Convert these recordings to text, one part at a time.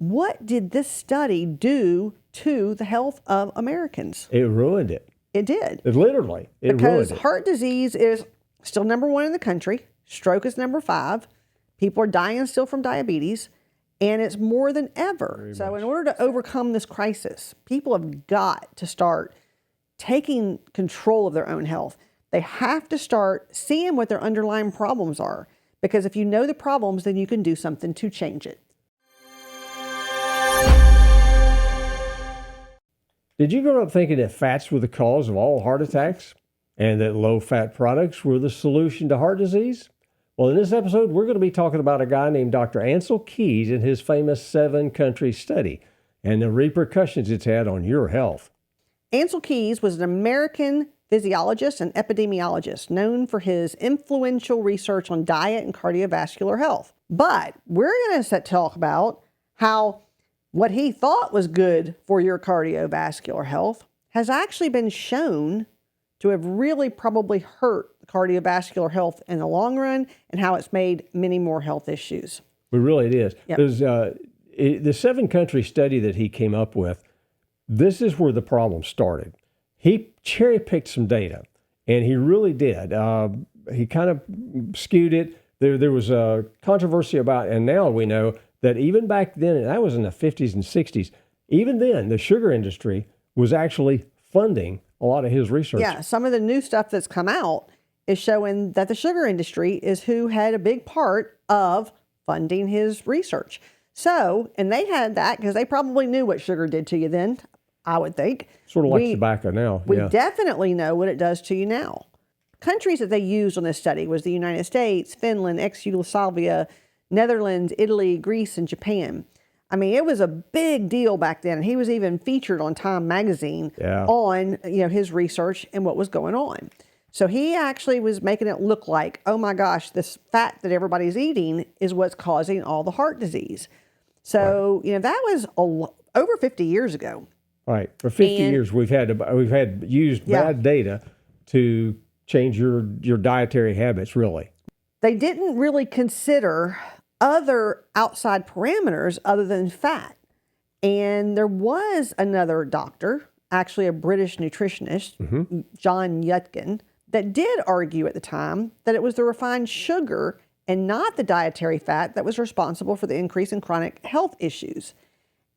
what did this study do to the health of Americans? It ruined it. It did. It literally, it because ruined it. heart disease is still number 1 in the country. Stroke is number 5. People are dying still from diabetes, and it's more than ever. So in order to overcome this crisis, people have got to start taking control of their own health. They have to start seeing what their underlying problems are, because if you know the problems, then you can do something to change it. Did you grow up thinking that fats were the cause of all heart attacks and that low-fat products were the solution to heart disease? Well, in this episode, we're going to be talking about a guy named Dr. Ancel Keys and his famous 7-country study and the repercussions it's had on your health. Ancel Keys was an American physiologist and epidemiologist known for his influential research on diet and cardiovascular health. But we're going to talk about how what he thought was good for your cardiovascular health has actually been shown to have really probably hurt cardiovascular health in the long run, and how it's made many more health issues. It really is. Yep. There's, the 7-country study that he came up with, this is where the problem started. He cherry-picked some data, and he really did. He kind of skewed it. There was a controversy about, and now we know that even back then, and that was in the 50s and 60s, even then, the sugar industry was actually funding a lot of his research. Yeah, some of the new stuff that's come out is showing that the sugar industry is who had a big part of funding his research. So, and they had that because they probably knew what sugar did to you then, I would think. Sort of like tobacco now. We definitely know what it does to you now. Countries that they used on this study was the United States, Finland, ex-Yugoslavia, Netherlands, Italy, Greece, and Japan. I mean, it was a big deal back then. And he was even featured on Time magazine on his research and what was going on. So he actually was making it look like, oh my gosh, this fat that everybody's eating is what's causing all the heart disease. So, that was over 50 years ago. Right. For 50 years, we've had used bad data to change your dietary habits, really. They didn't really consider other outside parameters other than fat. And there was another doctor, actually a British nutritionist, John Yudkin, that did argue at the time that it was the refined sugar and not the dietary fat that was responsible for the increase in chronic health issues.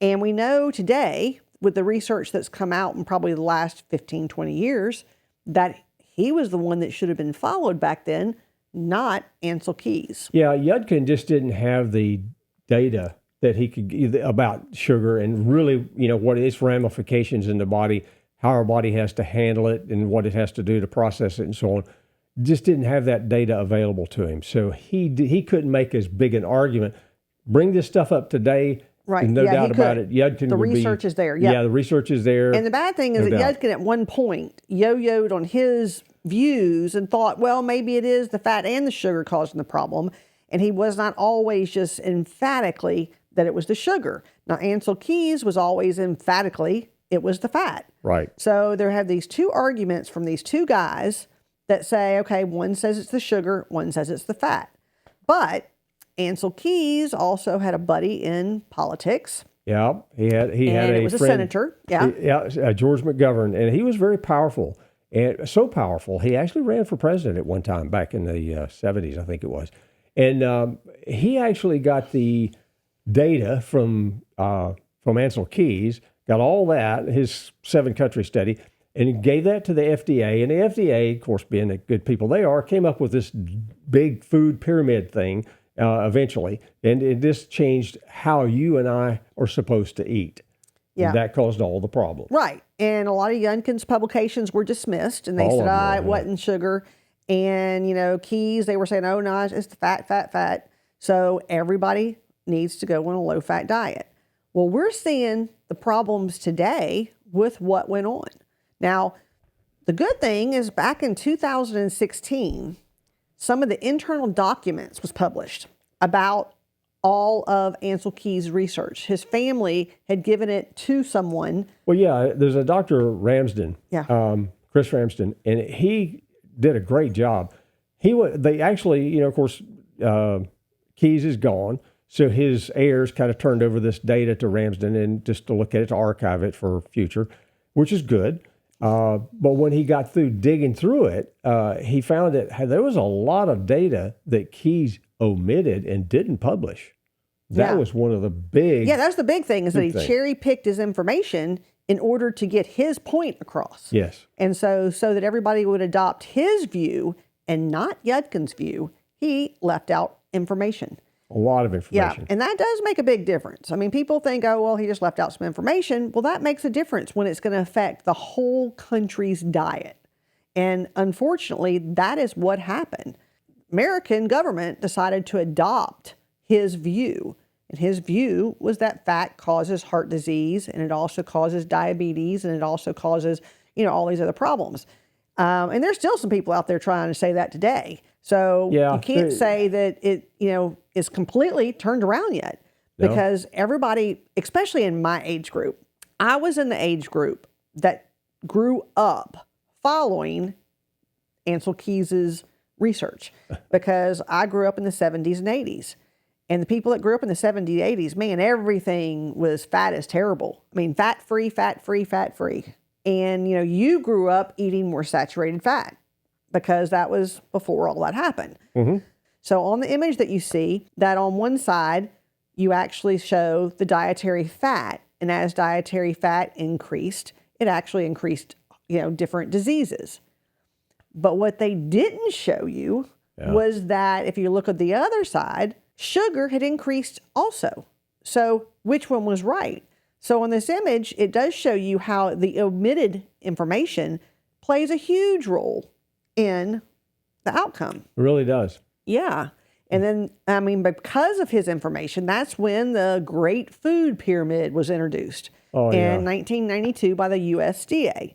And we know today, with the research that's come out in probably the last 15, 20 years, that he was the one that should have been followed back then, not Ancel Keys. Yeah, Yudkin just didn't have the data that he could about sugar and really, what its ramifications in the body, how our body has to handle it and what it has to do to process it and so on. Just didn't have that data available to him. So he couldn't make as big an argument. Bring this stuff up today. Right. No doubt about it. Yudkin the research is there. Yeah, the research is there. And the bad thing is that Yudkin at one point yo-yoed on his views and thought, well, maybe it is the fat and the sugar causing the problem. And he was not always just emphatically that it was the sugar. Now, Ancel Keys was always emphatically it was the fat. Right. So there have these two arguments from these two guys that say, okay, one says it's the sugar, one says it's the fat. But Ancel Keys also had a buddy in politics. Yeah, he had it was a senator. Yeah, George McGovern, and he was very powerful, and so powerful he actually ran for president at one time back in the 70s, I think it was, and he actually got the data from Ancel Keys, got all that, his 7-country study, and gave that to the FDA. And the FDA, of course, being the good people they are, came up with this big food pyramid thing eventually. And it just changed how you and I are supposed to eat. Yeah. And that caused all the problems. Right. And a lot of Yudkin's publications were dismissed. And they said, it wasn't sugar. And, Keys, they were saying, oh, no, it's the fat. So everybody needs to go on a low-fat diet. Well, we're seeing the problems today with what went on. Now, the good thing is back in 2016, some of the internal documents was published about all of Ancel Keys' research. His family had given it to someone. Well, yeah, there's a Dr. Ramsden, Chris Ramsden, and he did a great job. They actually, of course, Keys is gone. So his heirs kind of turned over this data to Ramsden and just to look at it, to archive it for future, which is good. But when he got through digging through it, he found that there was a lot of data that Keys omitted and didn't publish. That was one of the big... Yeah, that's the big thing, is that he cherry-picked his information in order to get his point across. Yes. And so that everybody would adopt his view and not Yudkin's view, he left out information. A lot of information. Yeah, and that does make a big difference. I mean, people think, oh, well, he just left out some information. Well, that makes a difference when it's going to affect the whole country's diet. And unfortunately, that is what happened. American government decided to adopt his view. And his view was that fat causes heart disease, and it also causes diabetes, and it also causes, all these other problems. And there's still some people out there trying to say that today. So you can't say that it, is completely turned around yet, because everybody, especially in my age group, I was in the age group that grew up following Ancel Keys's research, because I grew up in the 70s and 80s. And the people that grew up in the 70s, 80s, man, everything was fat as terrible. I mean, fat-free, fat-free, fat-free. And, you grew up eating more saturated fat, because that was before all that happened. Mm-hmm. So on the image that you see, that on one side, you actually show the dietary fat. And as dietary fat increased, it actually increased, different diseases. But what they didn't show you was that if you look at the other side, sugar had increased also. So which one was right? So on this image, it does show you how the omitted information plays a huge role in the outcome. It really does. Yeah. And then, because of his information, that's when the Great Food Pyramid was introduced in 1992 by the USDA,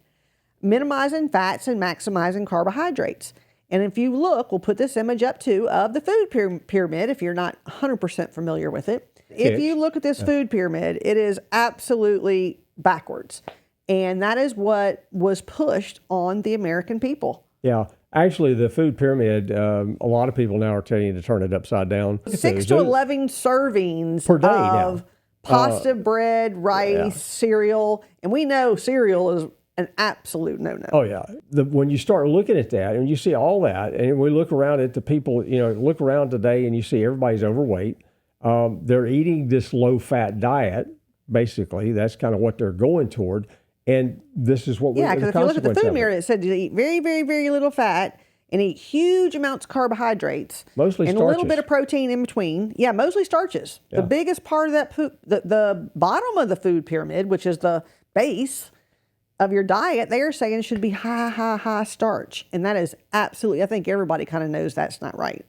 minimizing fats and maximizing carbohydrates. And if you look, we'll put this image up too of the food pyramid if you're not 100% familiar with it. If you look at this food pyramid, it is absolutely backwards. And that is what was pushed on the American people. Yeah. Actually, the food pyramid, a lot of people now are telling you to turn it upside down. 6 to 11 servings per day of pasta, bread, rice, cereal. And we know cereal is an absolute no-no. Oh, yeah. When you start looking at that and you see all that, and we look around at the people, look around today and you see everybody's overweight. They're eating this low-fat diet, basically. That's kind of what they're going toward. And this is what because if you look at the food mirror, it said to eat very, very, very little fat and eat huge amounts of carbohydrates. Mostly and starches. A little bit of protein in between. Yeah, mostly starches. Yeah. The biggest part of that, the bottom of the food pyramid, which is the base of your diet, they are saying should be high starch. And that is absolutely, I think everybody kind of knows that's not right.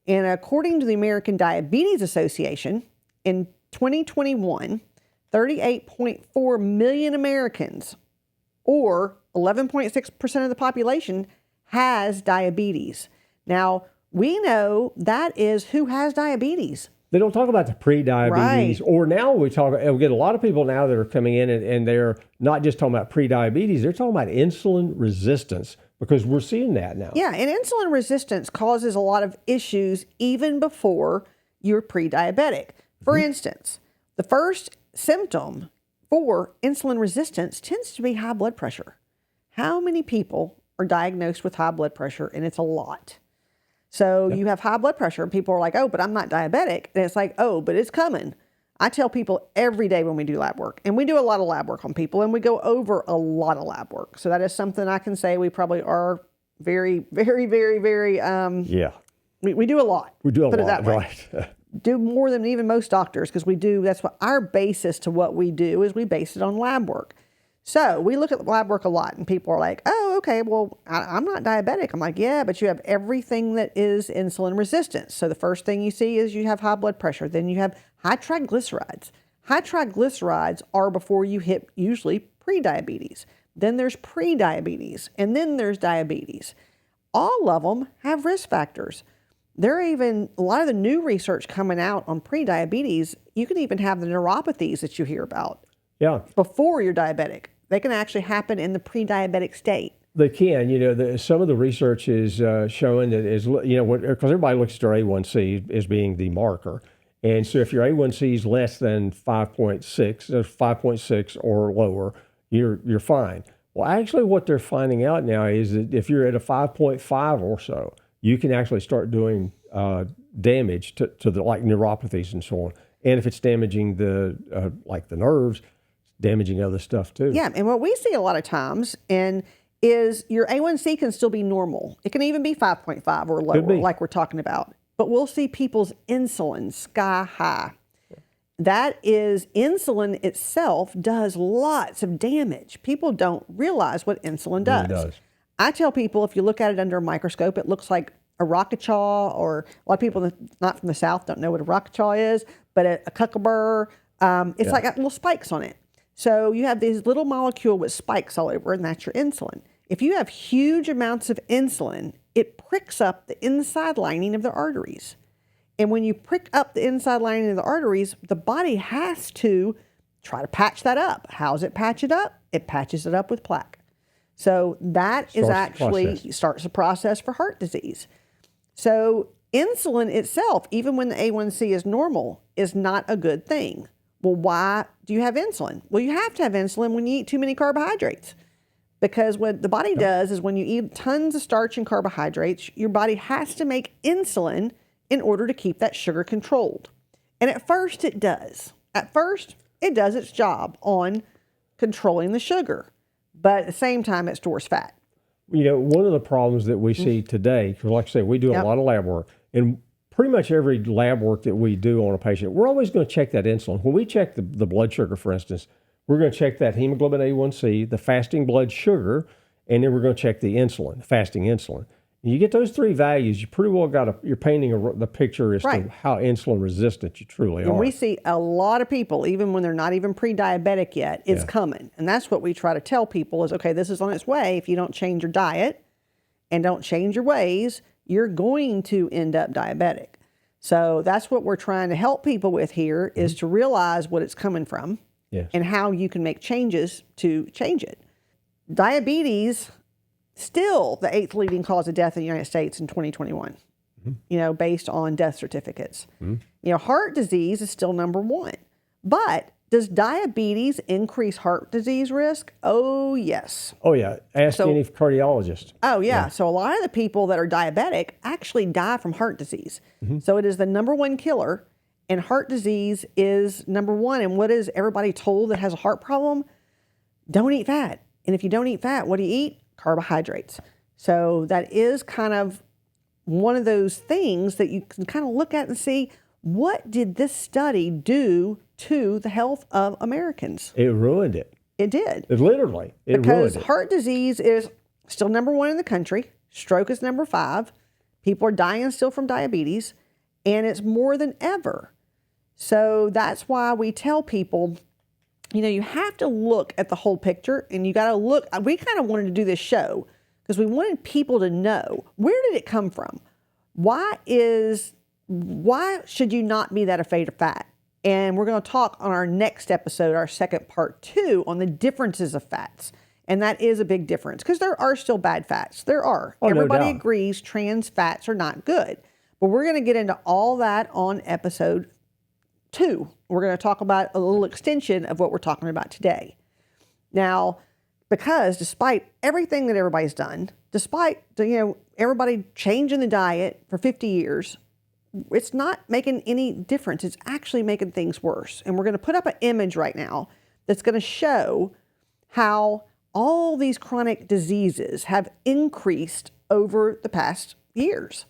And according to the American Diabetes Association, in 2021, 38.4 million Americans, or 11.6% of the population, has diabetes. Now, we know that is who has diabetes. They don't talk about the pre-diabetes, or now we get a lot of people now that are coming in and they're not just talking about pre-diabetes, they're talking about insulin resistance, because we're seeing that now. Yeah, and insulin resistance causes a lot of issues even before you're pre-diabetic. For instance, the first symptom for insulin resistance tends to be high blood pressure. How many people are diagnosed with high blood pressure? And it's a lot. So you have high blood pressure and people are like, oh, but I'm not diabetic. And it's like, oh, but it's coming. I tell people every day when we do lab work, and we do a lot of lab work on people, and we go over a lot of lab work. So that is something I can say we probably are very, very, very, very, we do a lot. We do a lot, it that way. Right. Do more than even most doctors, because that's what our basis to what we do is we base it on lab work. So we look at lab work a lot and people are like, oh, okay, well, I'm not diabetic. I'm like, yeah, but you have everything that is insulin resistance. So the first thing you see is you have high blood pressure. Then you have high triglycerides. High triglycerides are before you hit usually pre-diabetes. Then there's pre-diabetes, and then there's diabetes. All of them have risk factors. There are even a lot of the new research coming out on pre-diabetes. You can even have the neuropathies that you hear about before you're diabetic. They can actually happen in the pre-diabetic state. They can. Some of the research is showing that because everybody looks at their A1C as being the marker. And so if your A1C is less than 5.6 or lower, you're fine. Well, actually what they're finding out now is that if you're at a 5.5 or so, you can actually start doing damage to the like neuropathies and so on. And if it's damaging the like the nerves, damaging other stuff too. Yeah, and what we see a lot of times is your A1C can still be normal. It can even be 5.5 or lower, like we're talking about. But we'll see people's insulin sky high. That is, insulin itself does lots of damage. People don't realize what insulin does. It really does. I tell people, if you look at it under a microscope, it looks like a rocket chaw, or a lot of people not from the South don't know what a rocket chaw is, but a cucumber. It's like got little spikes on it. So you have these little molecule with spikes all over, and that's your insulin. If you have huge amounts of insulin, it pricks up the inside lining of the arteries. And when you prick up the inside lining of the arteries, the body has to try to patch that up. How does it patch it up? It patches it up with plaque. So that starts the process for heart disease. So insulin itself, even when the A1C is normal, is not a good thing. Well, why do you have insulin? Well, you have to have insulin when you eat too many carbohydrates. Because what the body does is when you eat tons of starch and carbohydrates, your body has to make insulin in order to keep that sugar controlled. And at first it does. At first it does its job on controlling the sugar. But at the same time it stores fat. You know, one of the problems that we see today, because like I said, we do a lot of lab work, and pretty much every lab work that we do on a patient, we're always going to check that insulin. When we check the blood sugar, for instance, we're going to check that hemoglobin A1C, the fasting blood sugar, and then we're going to check the insulin, fasting insulin. And you get those three values, you pretty well you're painting the picture as to how insulin resistant you truly are. And we see a lot of people, even when they're not even pre-diabetic yet, it's coming. And that's what we try to tell people is, okay, this is on its way. If you don't change your diet and don't change your ways, you're going to end up diabetic. So that's what we're trying to help people with here is to realize what it's coming from. Yes. And how you can make changes to change it. Diabetes, still the 8th leading cause of death in the United States in 2021, you know, based on death certificates. You know, heart disease is still number 1. But does diabetes increase heart disease risk? Oh, yes. Oh, yeah. Ask any cardiologist. Oh, yeah. So a lot of the people that are diabetic actually die from heart disease. So it is the number 1 killer. And heart disease is number 1. And what is everybody told that has a heart problem? Don't eat fat. And if you don't eat fat, what do you eat? Carbohydrates. So that is kind of one of those things that you can kind of look at and see, what did this study do to the health of Americans? It ruined it. It did. It ruined it. Because heart disease is still number 1 in the country. Stroke is number 5. People are dying still from diabetes. And it's more than ever. So that's why we tell people, you know, you have to look at the whole picture, and you got to look. We kind of wanted to do this show because we wanted people to know, where did it come from? Why should you not be that afraid of fat? And we're going to talk on our next episode, our second part 2, on the differences of fats. And that is a big difference because there are still bad fats. There are. Everybody agrees trans fats are not good. But we're going to get into all that on episode 2. We're going to talk about a little extension of what we're talking about today. Now, because despite everything that everybody's done, despite everybody changing the diet for 50 years, it's not making any difference. It's actually making things worse. And we're going to put up an image right now that's going to show how all these chronic diseases have increased over the past years.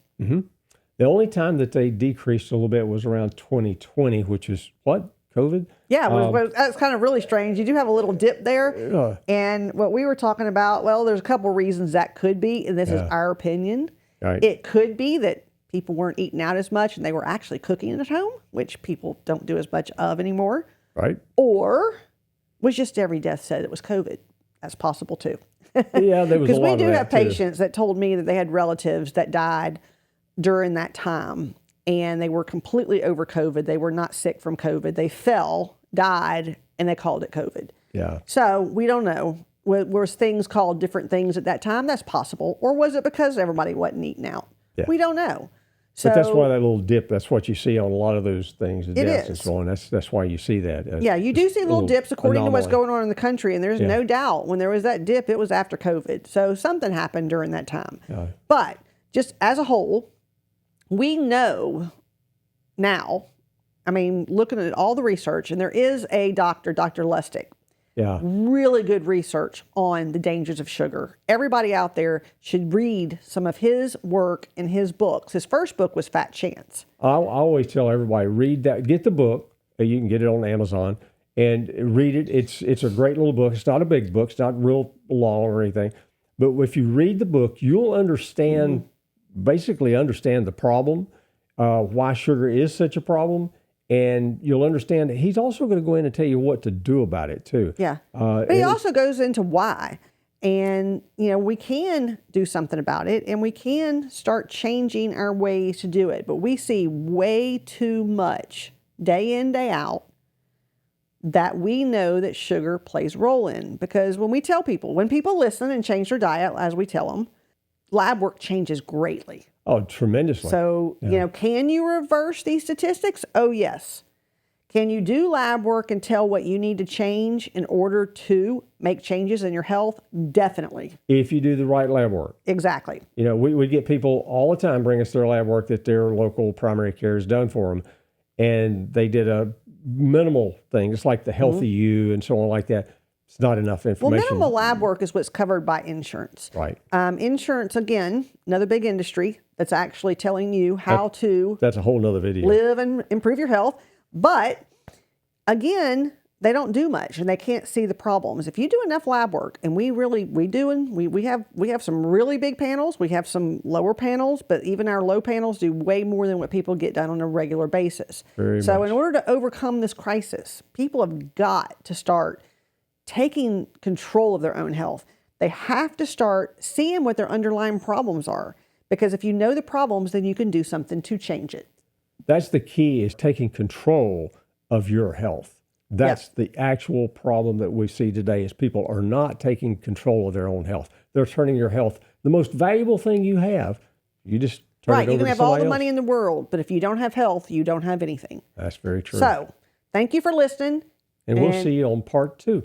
The only time that they decreased a little bit was around 2020, which is what? COVID? Yeah, that's kind of really strange. You do have a little dip there. And what we were talking about, well, there's a couple reasons that could be, and this is our opinion. Right. It could be that people weren't eating out as much and they were actually cooking at home, which people don't do as much of anymore. Right. Or was just every death said it was COVID. That's possible too. Yeah, there was a lot of that. Because we do have patients that told me that they had relatives that died during that time, and they were completely over COVID. They were not sick from COVID. They fell, died, and they called it COVID. Yeah. So we don't know. Was things called different things at that time? That's possible. Or was it because everybody wasn't eating out? Yeah. We don't know. So But that's why that little dip, that's what you see on a lot of those things, the deaths and is. so on. That's why you see that. Yeah, you do see little dips according to what's anomaly. going on in the country. And there's no doubt when there was that dip, it was after COVID. So something happened during that time. Yeah. But just as a whole, we know now, I mean, looking at all the research, and there is a doctor, Dr. Lustig, Yeah. really good research on the dangers of sugar. Everybody out there should read some of his work in his books. His first book was Fat Chance. I always tell everybody, read that, get the book. You can get it on Amazon and read it. It's a great little book. It's not a big book. It's not real long or anything. But if you read the book, you'll understand, basically understand the problem, why sugar is such a problem. And you'll understand that he's also going to go in and tell you what to do about it too. Yeah. But he also goes into why. And, you know, we can do something about it and we can start changing our ways to do it. But we see way too much day in, day out that we know that sugar plays a role in. Because when we tell people, when people listen and change their diet, as we tell them, lab work changes greatly. Oh, tremendously. So, you know, can you reverse these statistics? Oh, yes. Can you do lab work and tell what you need to change in order to make changes in your health? Definitely. If you do the right lab work. Exactly. You know, we get people all the time bring us their lab work that their local primary care has done for them. And they did a minimal thing. It's like the Healthy You and so on like that. It's not enough information. Well, minimal lab work is what's covered by insurance. Right. Insurance, again, another big industry that's actually telling you how to That's a whole nother video. live and improve your health. But again, they don't do much and they can't see the problems. If you do enough lab work, and we have some really big panels, we have some lower panels, but even our low panels do way more than what people get done on a regular basis. So much. in order to overcome this crisis, people have got to start taking control of their own health. They have to start seeing what their underlying problems are. Because if you know the problems, then you can do something to change it. That's the key, is taking control of your health. That's the actual problem that we see today, is people are not taking control of their own health. They're turning your health, the most valuable thing you have, you just turn it over to somebody else. Right, you can have all the money in the world, but if you don't have health, you don't have anything. That's very true. So, thank you for listening. And we'll see you on part 2.